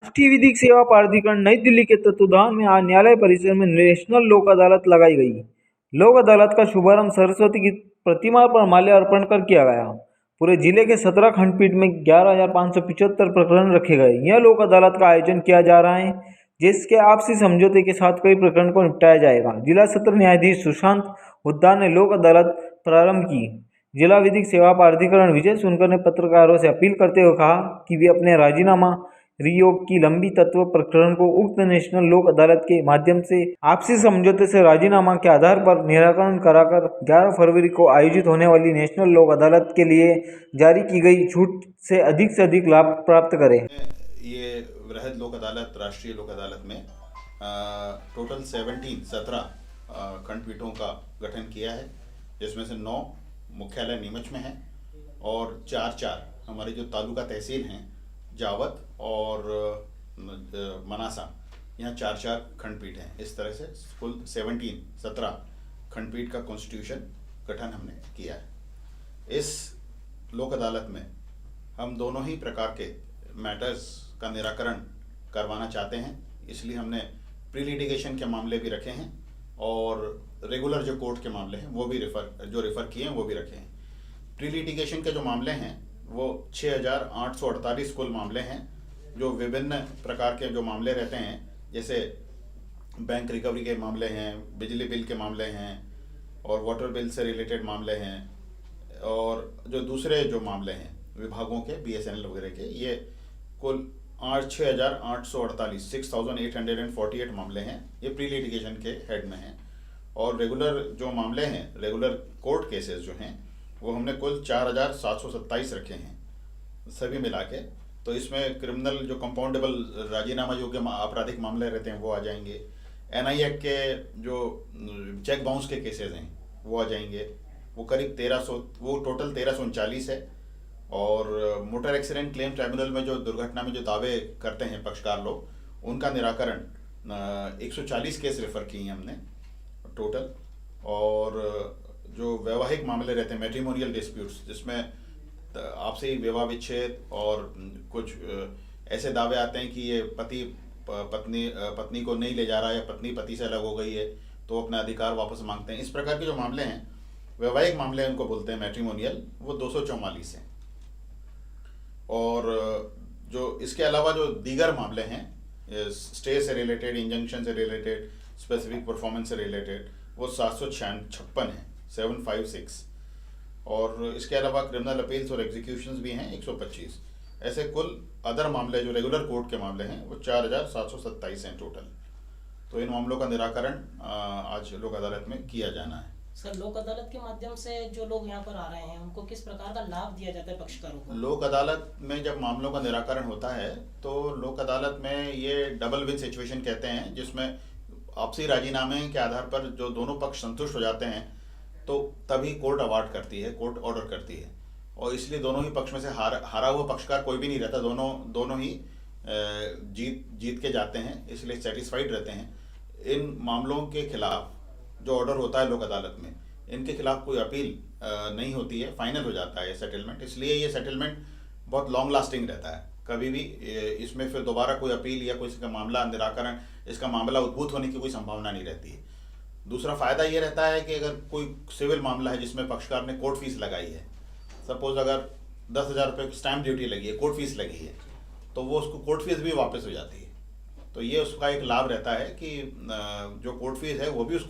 राष्ट्रीय विधिक सेवा प्राधिकरण नई दिल्ली के तत्वावधान में आज न्यायालय परिसर में नेशनल लोक अदालत लगाई गई। लोक अदालत का शुभारंभ सरस्वती की प्रतिमा पर माल्यार्पण कर किया गया। पूरे जिले के 17 खंडपीठ में 11,575 प्रकरण रखे गए। यह लोक अदालत का आयोजन किया जा रहा है जिसके आपसी समझौते के साथ कई प्रकरण को निपटाया जाएगा। जिला सत्र न्यायाधीश सुशांत हुड्डा ने लोक अदालत प्रारंभ की। जिला विधिक सेवा प्राधिकरण विजय सुनकर ने पत्रकारों से अपील करते हुए कहा कि वे अपने राजीनामा रियोग की लंबी तत्व प्रकरण को उक्त नेशनल लोक अदालत के माध्यम से आपसी समझौते से राजीनामा के आधार पर निराकरण कराकर 11 फरवरी को आयोजित होने वाली नेशनल लोक अदालत के लिए जारी की गई छूट से अधिक लाभ प्राप्त करें। ये वृहद लोक अदालत राष्ट्रीय लोक अदालत में टोटल 17 खंडपीठों का गठन किया है, जिसमें से 9 मुख्यालय नीमच में है और 4 हमारे जो तालुका तहसील हैं जावत और मनासा, यहाँ 4 खंडपीठ हैं। इस तरह से कुल 17 खंडपीठ का कॉन्स्टिट्यूशन गठन हमने किया है। इस लोक अदालत में हम दोनों ही प्रकार के मैटर्स का निराकरण करवाना चाहते हैं, इसलिए हमने प्री लिटिगेशन के मामले भी रखे हैं और रेगुलर जो कोर्ट के मामले हैं वो भी रेफ़र किए हैं वो भी रखे हैं। प्री लिटिगेशन के जो मामले हैं वो 6,848 कुल मामले हैं, जो विभिन्न प्रकार के जो मामले रहते हैं, जैसे बैंक रिकवरी के मामले हैं, बिजली बिल के मामले हैं और वाटर बिल से रिलेटेड मामले हैं, और जो दूसरे जो मामले हैं विभागों के BSNL वगैरह के, ये कुल 6,848 मामले हैं। ये प्री लिटिगेशन के हेड में हैं। और रेगुलर जो मामले हैं, रेगुलर कोर्ट केसेस जो हैं, वो हमने कुल 4,727 रखे हैं सभी मिला के। तो इसमें क्रिमिनल जो कंपाउंडेबल राजीनामा योग्य आपराधिक मामले रहते हैं वो आ जाएंगे। NI एक्ट के जो चेक बाउंस के केसेस हैं वो आ जाएंगे। वो करीब 1300, वो टोटल 1339 है। और मोटर एक्सीडेंट क्लेम ट्राइब्यूनल में जो दुर्घटना में जो दावे करते हैं पक्षकार लोग, उनका निराकरण 140 केस रेफर किए हैं हमने टोटल। और जो वैवाहिक मामले रहते हैं, मैट्रिमोनियल डिस्प्यूट्स, जिसमें आपसी विवाह विच्छेद और कुछ ऐसे दावे आते हैं कि ये पति पत्नी को नहीं ले जा रहा है या पत्नी पति से अलग हो गई है तो अपना अधिकार वापस मांगते हैं। इस प्रकार के जो मामले हैं, वैवाहिक मामले उनको बोलते हैं मैट्रिमोनियल, वो 244 हैं। और जो इसके अलावा जो दीगर मामले हैं, स्टे से रिलेटेड, इंजंक्शन से रिलेटेड, स्पेसिफिक परफॉर्मेंस से रिलेटेड, वो 756 हैं, 756। और इसके अलावा क्रिमिनल अपील्स और एग्जीक्यूशंस भी हैं 125। ऐसे कुल अदर मामले जो रेगुलर कोर्ट के मामले हैं वो 4,727 हैं टोटल। तो इन मामलों का निराकरण आज लोक अदालत में किया जाना है। सर, लोक अदालत के माध्यम से जो लोग यहाँ पर आ रहे हैं उनको किस प्रकार का लाभ दिया जाता है पक्षकारों को? लोक अदालत में जब मामलों का निराकरण होता है तो लोक अदालत में ये डबल विन सिचुएशन कहते हैं, जिसमें आपसी राजीनामे के आधार पर जो दोनों पक्ष संतुष्ट हो जाते हैं तो तभी कोर्ट अवार्ड करती है, कोर्ट ऑर्डर करती है। और इसलिए दोनों ही पक्ष में से हारा हुआ पक्षकार कोई भी नहीं रहता, दोनों ही जीत के जाते हैं, इसलिए सेटिस्फाइड रहते हैं। इन मामलों के खिलाफ जो ऑर्डर होता है लोक अदालत में, इनके खिलाफ कोई अपील नहीं होती है, फाइनल हो जाता है सेटलमेंट। इसलिए ये सेटलमेंट बहुत लॉन्ग लास्टिंग रहता है। कभी भी इसमें फिर दोबारा कोई अपील या कोई इसका मामला निराकरण, इसका मामला उद्भूत होने की कोई संभावना नहीं रहती है। दूसरा फ़ायदा ये रहता है कि अगर कोई सिविल मामला है जिसमें पक्षकार ने कोर्ट फीस लगाई है, सपोज अगर 10,000 रुपये स्टैम्प ड्यूटी लगी है, कोर्ट फीस लगी है, तो वो उसको कोर्ट फीस भी वापस हो जाती है। तो ये उसका एक लाभ रहता है कि जो कोर्ट फीस है वो भी उसको